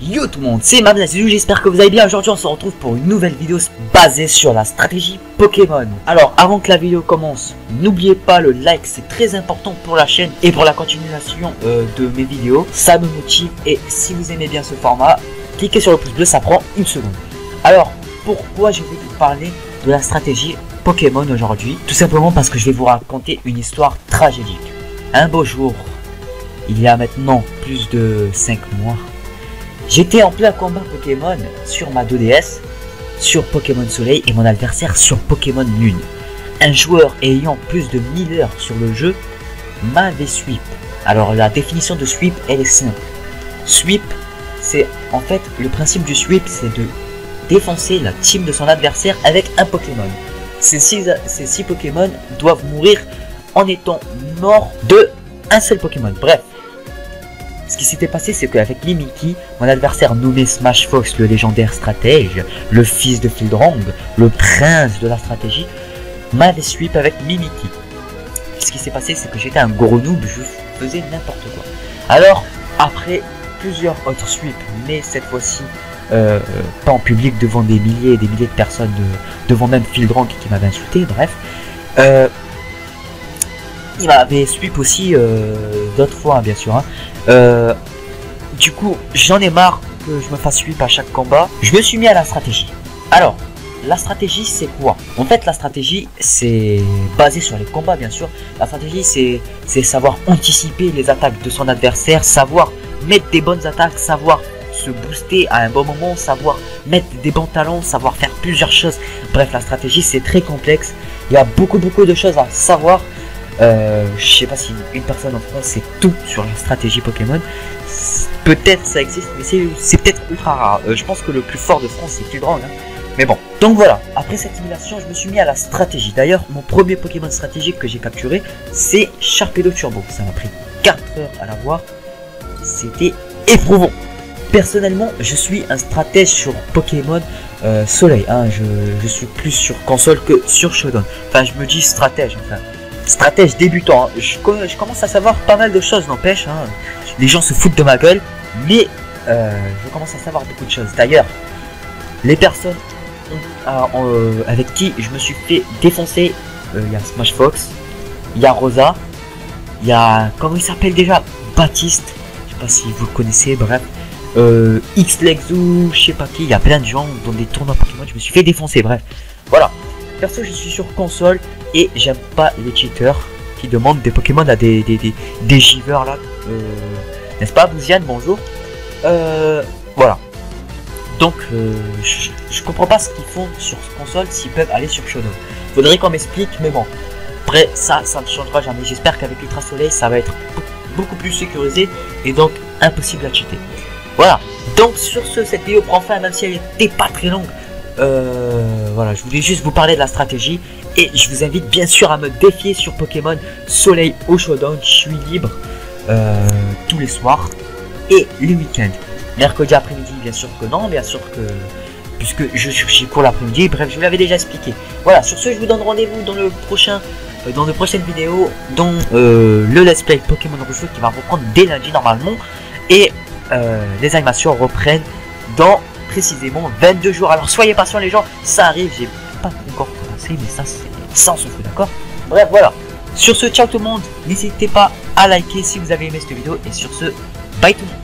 Yo tout le monde, c'est Mamzazou, j'espère que vous allez bien. Aujourd'hui on se retrouve pour une nouvelle vidéo basée sur la stratégie Pokémon. Alors avant que la vidéo commence, n'oubliez pas le like, c'est très important pour la chaîne et pour la continuation de mes vidéos. Ça me motive et si vous aimez bien ce format, cliquez sur le pouce bleu, ça prend une seconde. Alors pourquoi je vais vous parler de la stratégie Pokémon aujourd'hui? Tout simplement parce que je vais vous raconter une histoire tragédique. Un beau jour, il y a maintenant plus de 5 mois, j'étais en plein combat Pokémon sur ma 2DS, sur Pokémon Soleil et mon adversaire sur Pokémon Lune. Un joueur ayant plus de 1000 heures sur le jeu m'avait sweep. Alors la définition de sweep, elle est simple. Sweep, c'est en fait le principe du sweep, c'est de défoncer la team de son adversaire avec un Pokémon. Ces 6 Pokémon doivent mourir en étant morts de un seul Pokémon. Bref. Ce qui s'était passé, c'est qu'avec Mimikyu, mon adversaire nommé Smash Fox, le légendaire stratège, le fils de Fildrong, le prince de la stratégie, m'avait sweep avec Mimikyu. Ce qui s'est passé, c'est que j'étais un gros noob, je faisais n'importe quoi. Alors, après plusieurs autres sweeps, mais cette fois-ci, pas en public devant des milliers et des milliers de personnes, devant même Fildrong qui m'avait insulté, bref. Il m'avait sweep aussi d'autres fois, hein, bien sûr. Hein. Du coup, j'en ai marre que je me fasse sweep à chaque combat. Je me suis mis à la stratégie. Alors, la stratégie, c'est quoi? En fait, la stratégie, c'est basé sur les combats, bien sûr. La stratégie, c'est savoir anticiper les attaques de son adversaire, savoir mettre des bonnes attaques, savoir se booster à un bon moment, savoir mettre des bons talents, savoir faire plusieurs choses. Bref, la stratégie, c'est très complexe. Il y a beaucoup de choses à savoir. Je sais pas si une personne en France sait tout sur la stratégie Pokémon. Peut-être ça existe, mais c'est peut-être ultra rare. Je pense que le plus fort de France c'est Fildrong, hein. Mais bon, donc voilà, après cette simulation je me suis mis à la stratégie. D'ailleurs mon premier Pokémon stratégique que j'ai capturé, c'est Sharpedo Turbo. Ça m'a pris 4 heures à l'avoir. C'était éprouvant. Personnellement je suis un stratège sur Pokémon Soleil, hein. Je suis plus sur console que sur Shodown. Enfin je me dis stratège, enfin stratège débutant, hein. Je commence à savoir pas mal de choses, n'empêche, hein. Les gens se foutent de ma gueule, mais je commence à savoir beaucoup de choses. D'ailleurs, les personnes avec qui je me suis fait défoncer, il y a Smash Fox, il y a Rosa, il y a, comment il s'appelle déjà, Baptiste, je sais pas si vous le connaissez, bref, X-Lexou, je sais pas qui, il y a plein de gens dans des tournois Pokémon, je me suis fait défoncer, bref, voilà. Perso, je suis sur console et j'aime pas les cheaters qui demandent des Pokémon à des givers là. N'est-ce pas, Bouziane? Bonjour. Voilà. Donc, je comprends pas ce qu'ils font sur console s'ils peuvent aller sur Shodown. Faudrait qu'on m'explique, mais bon. Après, ça ne changera jamais. J'espère qu'avec Ultra Soleil, ça va être beaucoup plus sécurisé et donc impossible à cheater. Voilà. Donc, sur ce, cette vidéo prend fin, même si elle n'était pas très longue. Voilà, je voulais juste vous parler de la stratégie et je vous invite bien sûr à me défier sur Pokémon Soleil au Showdown. Je suis libre tous les soirs et les week-ends. Mercredi après-midi, bien sûr que non, bien sûr que puisque j'ai cours l'après-midi. Bref, je vous l'avais déjà expliqué. Voilà, sur ce, je vous donne rendez-vous dans le prochain, dans de prochaines vidéos, dont le let's play Pokémon Rouge qui va reprendre dès lundi normalement et les animations reprennent dans précisément 22 jours. Alors soyez patients les gens, ça arrive, j'ai pas encore commencé, mais ça on se fout, d'accord? Bref, voilà. Sur ce, ciao tout le monde, n'hésitez pas à liker si vous avez aimé cette vidéo et sur ce, bye tout le monde.